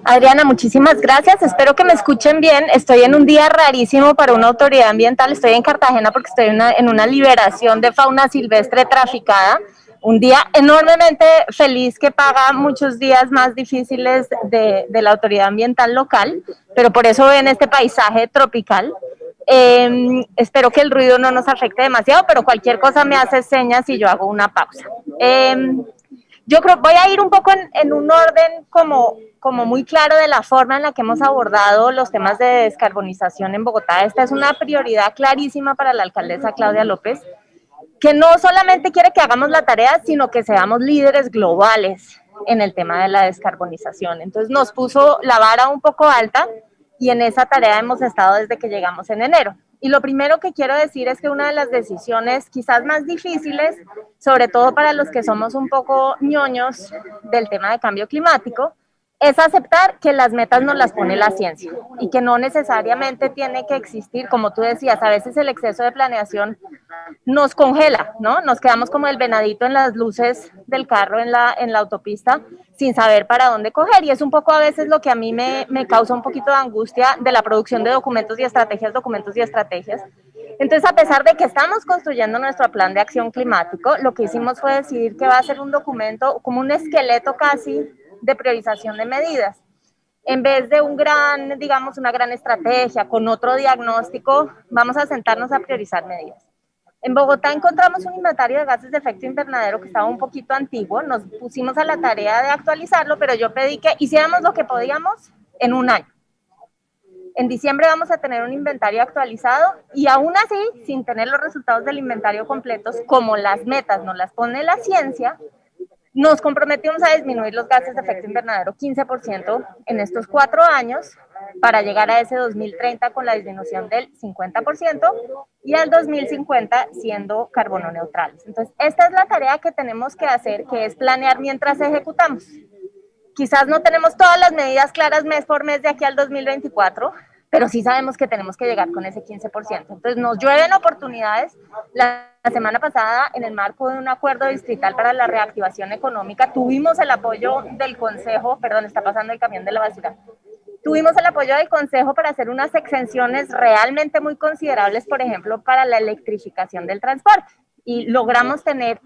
Adriana, muchísimas gracias. Espero que me escuchen bien. Estoy en un día rarísimo para una autoridad ambiental. Estoy en Cartagena porque estoy en una liberación de fauna silvestre traficada. Un día enormemente feliz que paga muchos días más difíciles de la autoridad ambiental local, pero por eso ven este paisaje tropical. Espero que el ruido no nos afecte demasiado, pero cualquier cosa me hace señas y yo hago una pausa. Yo creo voy a ir un poco en un orden como muy claro de la forma en la que hemos abordado los temas de descarbonización en Bogotá. Esta es una prioridad clarísima para la alcaldesa Claudia López, que no solamente quiere que hagamos la tarea, sino que seamos líderes globales en el tema de la descarbonización. Entonces nos puso la vara un poco alta y en esa tarea hemos estado desde que llegamos en enero. Y lo primero que quiero decir es que una de las decisiones quizás más difíciles, sobre todo para los que somos un poco ñoños del tema de cambio climático, es aceptar que las metas nos las pone la ciencia y que no necesariamente tiene que existir, como tú decías, a veces el exceso de planeación nos congela, ¿no? Nos quedamos como el venadito en las luces del carro en la autopista sin saber para dónde coger y es un poco a veces lo que a mí me causa un poquito de angustia de la producción de documentos y estrategias. Entonces, a pesar de que estamos construyendo nuestro plan de acción climático, lo que hicimos fue decidir que va a ser un documento como un esqueleto casi de priorización de medidas. En vez de digamos, una gran estrategia con otro diagnóstico, vamos a sentarnos a priorizar medidas. En Bogotá encontramos un inventario de gases de efecto invernadero que estaba un poquito antiguo, nos pusimos a la tarea de actualizarlo, pero yo pedí que hiciéramos lo que podíamos en un año. En diciembre vamos a tener un inventario actualizado y aún así, sin tener los resultados del inventario completos, como las metas nos las pone la ciencia, nos comprometimos a disminuir los gases de efecto invernadero 15% en estos 4 años para llegar a ese 2030 con la disminución del 50% y al 2050 siendo carbono neutrales. Entonces, esta es la tarea que tenemos que hacer, que es planear mientras ejecutamos. Quizás no tenemos todas las medidas claras mes por mes de aquí al 2024, pero sí sabemos que tenemos que llegar con ese 15%. Entonces nos llueven oportunidades. La semana pasada, en el marco de un acuerdo distrital para la reactivación económica, tuvimos el apoyo del Consejo, perdón, está pasando el camión de la basura, tuvimos el apoyo del Consejo para hacer unas exenciones realmente muy considerables, por ejemplo, para la electrificación del transporte. Y logramos tener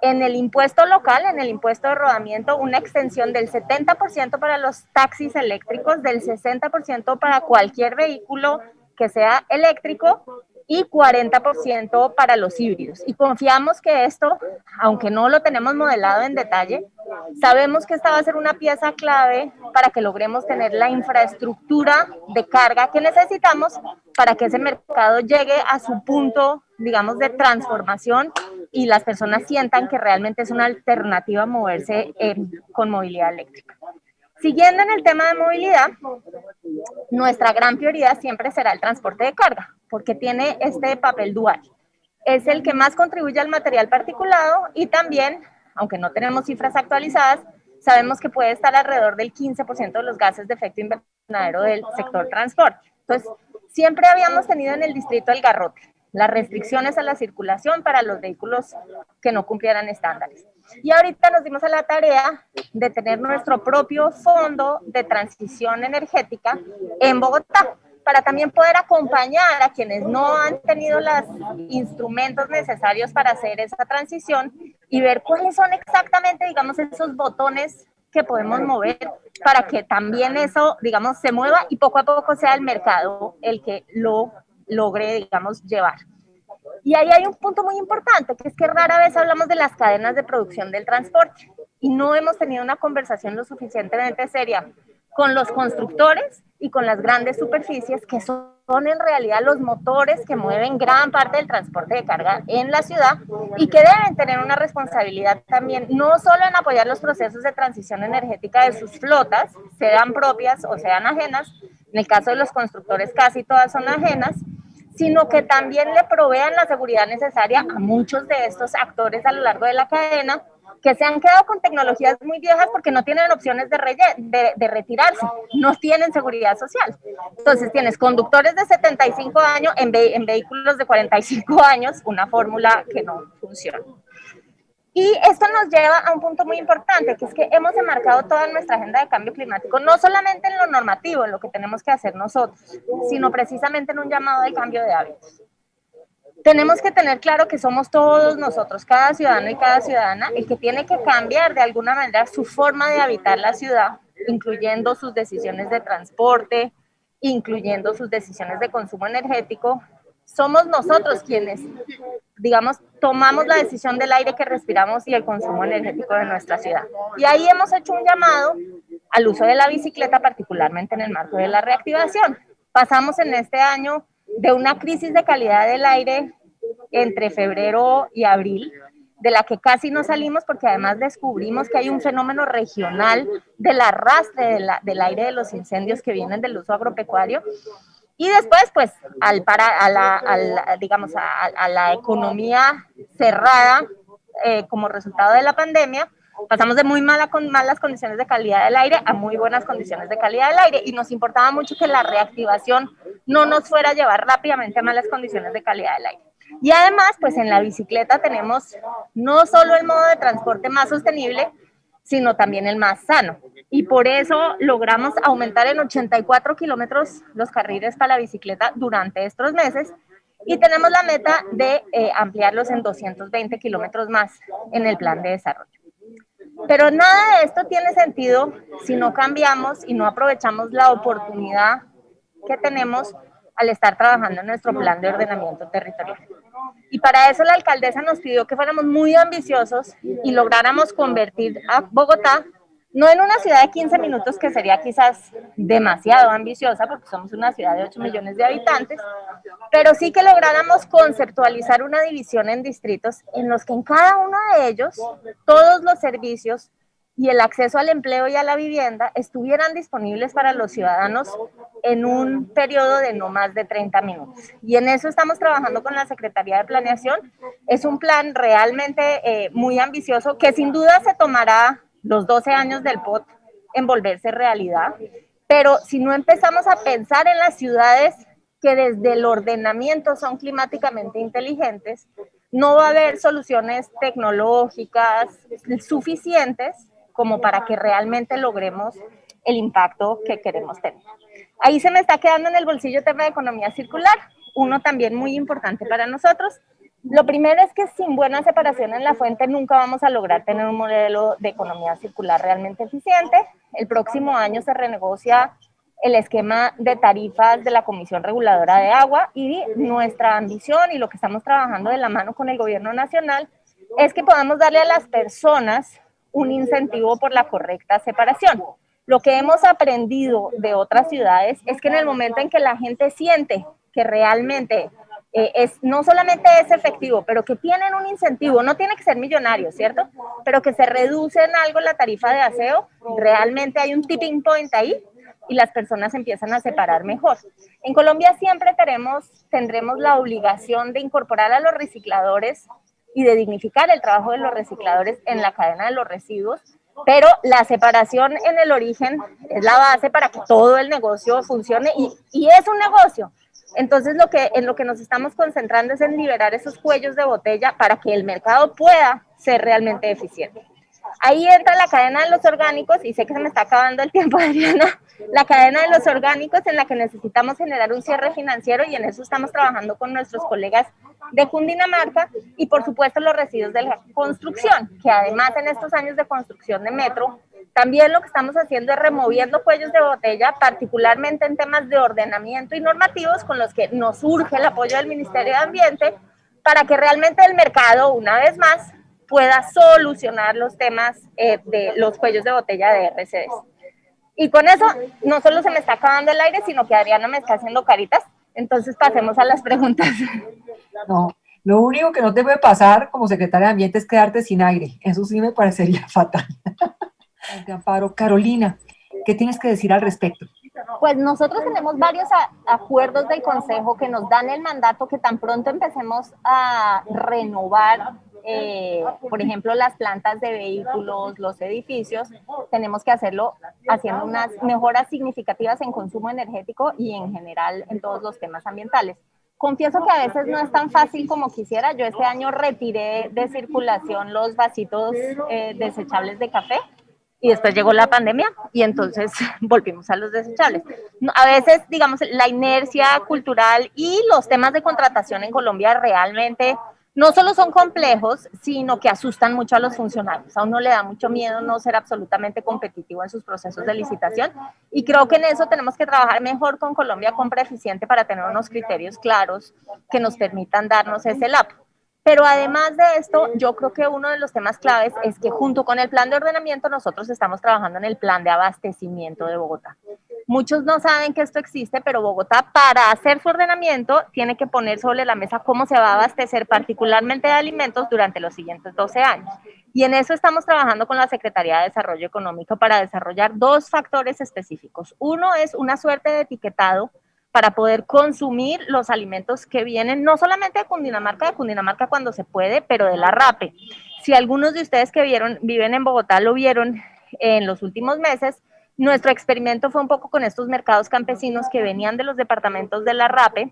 en el impuesto local, en el impuesto de rodamiento, una extensión del 70% para los taxis eléctricos, del 60% para cualquier vehículo que sea eléctrico y 40% para los híbridos. Y confiamos que esto, aunque no lo tenemos modelado en detalle, sabemos que esta va a ser una pieza clave para que logremos tener la infraestructura de carga que necesitamos para que ese mercado llegue a su punto, digamos, de transformación y las personas sientan que realmente es una alternativa a moverse con movilidad eléctrica. Siguiendo en el tema de movilidad, nuestra gran prioridad siempre será el transporte de carga, porque tiene este papel dual. Es el que más contribuye al material particulado y también, aunque no tenemos cifras actualizadas, sabemos que puede estar alrededor del 15% de los gases de efecto invernadero del sector transporte. Entonces, siempre habíamos tenido en el distrito el garrote, las restricciones a la circulación para los vehículos que no cumplieran estándares. Y ahorita nos dimos a la tarea de tener nuestro propio fondo de transición energética en Bogotá, para también poder acompañar a quienes no han tenido los instrumentos necesarios para hacer esa transición y ver cuáles son exactamente, digamos, esos botones que podemos mover para que también eso, digamos, se mueva y poco a poco sea el mercado el que lo logre, digamos, llevar. Y ahí hay un punto muy importante, que es que rara vez hablamos de las cadenas de producción del transporte y no hemos tenido una conversación lo suficientemente seria con los constructores y con las grandes superficies que son en realidad los motores que mueven gran parte del transporte de carga en la ciudad y que deben tener una responsabilidad también, no solo en apoyar los procesos de transición energética de sus flotas, sean propias o sean ajenas, en el caso de los constructores casi todas son ajenas, sino que también le provean la seguridad necesaria a muchos de estos actores a lo largo de la cadena que se han quedado con tecnologías muy viejas porque no tienen opciones de retirarse, no tienen seguridad social. Entonces tienes conductores de 75 años en vehículos de 45 años, una fórmula que no funciona. Y esto nos lleva a un punto muy importante, que es que hemos enmarcado toda nuestra agenda de cambio climático, no solamente en lo normativo, en lo que tenemos que hacer nosotros, sino precisamente en un llamado al cambio de hábitos. Tenemos que tener claro que somos todos nosotros, cada ciudadano y cada ciudadana, el que tiene que cambiar de alguna manera su forma de habitar la ciudad, incluyendo sus decisiones de transporte, incluyendo sus decisiones de consumo energético. Somos nosotros quienes, digamos, tomamos la decisión del aire que respiramos y el consumo energético de nuestra ciudad. Y ahí hemos hecho un llamado al uso de la bicicleta, particularmente en el marco de la reactivación. Pasamos en este año de una crisis de calidad del aire entre febrero y abril, de la que casi no salimos porque además descubrimos que hay un fenómeno regional del arrastre del aire de los incendios que vienen del uso agropecuario. Y después, pues, digamos, a la economía cerrada como resultado de la pandemia, pasamos de muy malas condiciones de calidad del aire a muy buenas condiciones de calidad del aire, y nos importaba mucho que la reactivación no nos fuera a llevar rápidamente a malas condiciones de calidad del aire. Y además, pues en la bicicleta tenemos no solo el modo de transporte más sostenible, sino también el más sano. Y por eso logramos aumentar en 84 kilómetros los carriles para la bicicleta durante estos meses, y tenemos la meta de ampliarlos en 220 kilómetros más en el plan de desarrollo. Pero nada de esto tiene sentido si no cambiamos y no aprovechamos la oportunidad que tenemos al estar trabajando en nuestro plan de ordenamiento territorial. Y para eso la alcaldesa nos pidió que fuéramos muy ambiciosos y lográramos convertir a Bogotá no en una ciudad de 15 minutos, que sería quizás demasiado ambiciosa porque somos una ciudad de 8 millones de habitantes, pero sí que lográramos conceptualizar una división en distritos en los que en cada uno de ellos todos los servicios y el acceso al empleo y a la vivienda estuvieran disponibles para los ciudadanos en un periodo de no más de 30 minutos. Y en eso estamos trabajando con la Secretaría de Planeación. Es un plan realmente muy ambicioso que sin duda se tomará los 12 años del POT en volverse realidad, pero si no empezamos a pensar en las ciudades que desde el ordenamiento son climáticamente inteligentes, no va a haber soluciones tecnológicas suficientes como para que realmente logremos el impacto que queremos tener. Ahí se me está quedando en el bolsillo el tema de economía circular, uno también muy importante para nosotros. Lo primero es que sin buena separación en la fuente nunca vamos a lograr tener un modelo de economía circular realmente eficiente. El próximo año se renegocia el esquema de tarifas de la Comisión Reguladora de Agua, y nuestra ambición y lo que estamos trabajando de la mano con el gobierno nacional es que podamos darle a las personas un incentivo por la correcta separación. Lo que hemos aprendido de otras ciudades es que en el momento en que la gente siente que realmente no solamente es efectivo, pero que tienen un incentivo, no tiene que ser millonario, ¿cierto? Pero que se reduce en algo la tarifa de aseo, realmente hay un tipping point ahí y las personas empiezan a separar mejor. En Colombia siempre tendremos la obligación de incorporar a los recicladores y de dignificar el trabajo de los recicladores en la cadena de los residuos, pero la separación en el origen es la base para que todo el negocio funcione, y es un negocio. Entonces en lo que nos estamos concentrando es en liberar esos cuellos de botella para que el mercado pueda ser realmente eficiente. Ahí entra la cadena de los orgánicos, y sé que se me está acabando el tiempo, Adriana, la cadena de los orgánicos en la que necesitamos generar un cierre financiero, y en eso estamos trabajando con nuestros colegas de Cundinamarca, y por supuesto los residuos de la construcción, que además en estos años de construcción de metro, también lo que estamos haciendo es removiendo cuellos de botella, particularmente en temas de ordenamiento y normativos, con los que nos urge el apoyo del Ministerio de Ambiente, para que realmente el mercado, una vez más, pueda solucionar los temas de los cuellos de botella de RCDs. Y con eso, no solo se me está acabando el aire, sino que Adriana me está haciendo caritas. Entonces pasemos a las preguntas. No, lo único que no te puede pasar como secretaria de Ambiente es quedarte sin aire. Eso sí me parecería fatal. Amparo, Carolina, ¿qué tienes que decir al respecto? Pues nosotros tenemos varios acuerdos del Consejo que nos dan el mandato que tan pronto empecemos a renovar, por ejemplo, las plantas de vehículos, los edificios, tenemos que hacerlo haciendo unas mejoras significativas en consumo energético y en general en todos los temas ambientales. Confieso que a veces no es tan fácil como quisiera. Yo este año retiré de circulación los vasitos desechables de café y después llegó la pandemia y entonces volvimos a los desechables. A veces, digamos, la inercia cultural y los temas de contratación en Colombia realmente no solo son complejos, sino que asustan mucho a los funcionarios. A uno le da mucho miedo no ser absolutamente competitivo en sus procesos de licitación y creo que en eso tenemos que trabajar mejor con Colombia Compra Eficiente para tener unos criterios claros que nos permitan darnos ese lapo. Pero además de esto, yo creo que uno de los temas claves es que junto con el plan de ordenamiento nosotros estamos trabajando en el plan de abastecimiento de Bogotá. Muchos no saben que esto existe, pero Bogotá para hacer su ordenamiento tiene que poner sobre la mesa cómo se va a abastecer particularmente de alimentos durante los siguientes 12 años. Y en eso estamos trabajando con la Secretaría de Desarrollo Económico para desarrollar dos factores específicos. Uno es una suerte de etiquetado para poder consumir los alimentos que vienen no solamente de Cundinamarca cuando se puede, pero de la RAPE. Si algunos de ustedes que viven en Bogotá lo vieron en los últimos meses, nuestro experimento fue un poco con estos mercados campesinos que venían de los departamentos de la RAPE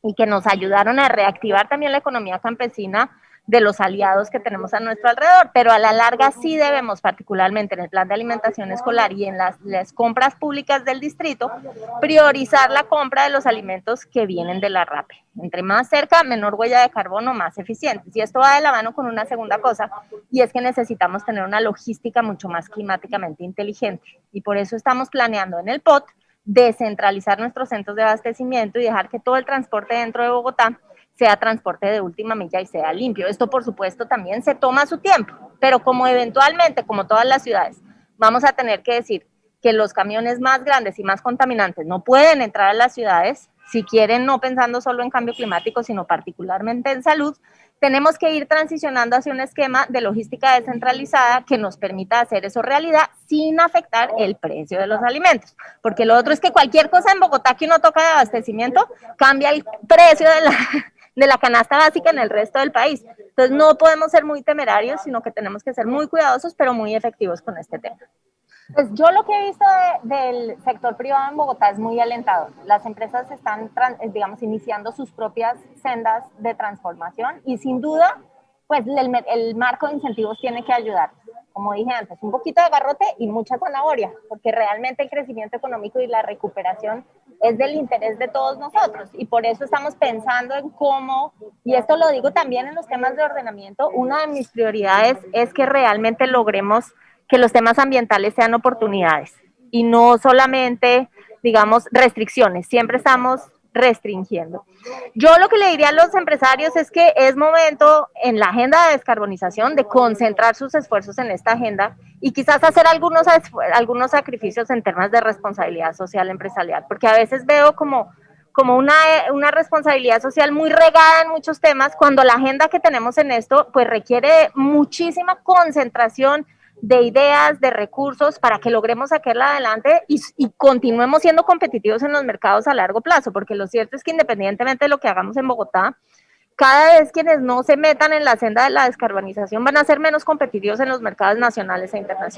y que nos ayudaron a reactivar también la economía campesina de los aliados que tenemos a nuestro alrededor, pero a la larga sí debemos, particularmente en el plan de alimentación escolar y en las compras públicas del distrito, priorizar la compra de los alimentos que vienen de la RAPE. Entre más cerca, menor huella de carbono, más eficientes. Y esto va de la mano con una segunda cosa, y es que necesitamos tener una logística mucho más climáticamente inteligente. Y por eso estamos planeando en el POT descentralizar nuestros centros de abastecimiento y dejar que todo el transporte dentro de Bogotá sea transporte de última milla y sea limpio. Esto, por supuesto, también se toma su tiempo, pero como eventualmente, como todas las ciudades, vamos a tener que decir que los camiones más grandes y más contaminantes no pueden entrar a las ciudades, si quieren, no pensando solo en cambio climático, sino particularmente en salud, tenemos que ir transicionando hacia un esquema de logística descentralizada que nos permita hacer eso realidad sin afectar el precio de los alimentos. Porque lo otro es que cualquier cosa en Bogotá que uno toca de abastecimiento cambia el precio de la canasta básica en el resto del país. Entonces no podemos ser muy temerarios, sino que tenemos que ser muy cuidadosos, pero muy efectivos con este tema. Pues yo lo que he visto del sector privado en Bogotá es muy alentador. Las empresas están, digamos, iniciando sus propias sendas de transformación y sin duda, pues el marco de incentivos tiene que ayudar. Como dije antes, un poquito de garrote y mucha zanahoria, porque realmente el crecimiento económico y la recuperación es del interés de todos nosotros y por eso estamos pensando en cómo, y esto lo digo también en los temas de ordenamiento, una de mis prioridades es que realmente logremos que los temas ambientales sean oportunidades y no solamente, digamos, restricciones. Siempre estamos restringiendo. Yo lo que le diría a los empresarios es que es momento en la agenda de descarbonización de concentrar sus esfuerzos en esta agenda y quizás hacer algunos sacrificios en temas de responsabilidad social empresarial, porque a veces veo como una responsabilidad social muy regada en muchos temas, cuando la agenda que tenemos en esto pues requiere muchísima concentración de ideas, de recursos para que logremos sacarla adelante y continuemos siendo competitivos en los mercados a largo plazo, porque lo cierto es que independientemente de lo que hagamos en Bogotá, cada vez quienes no se metan en la senda de la descarbonización van a ser menos competitivos en los mercados nacionales e internacionales.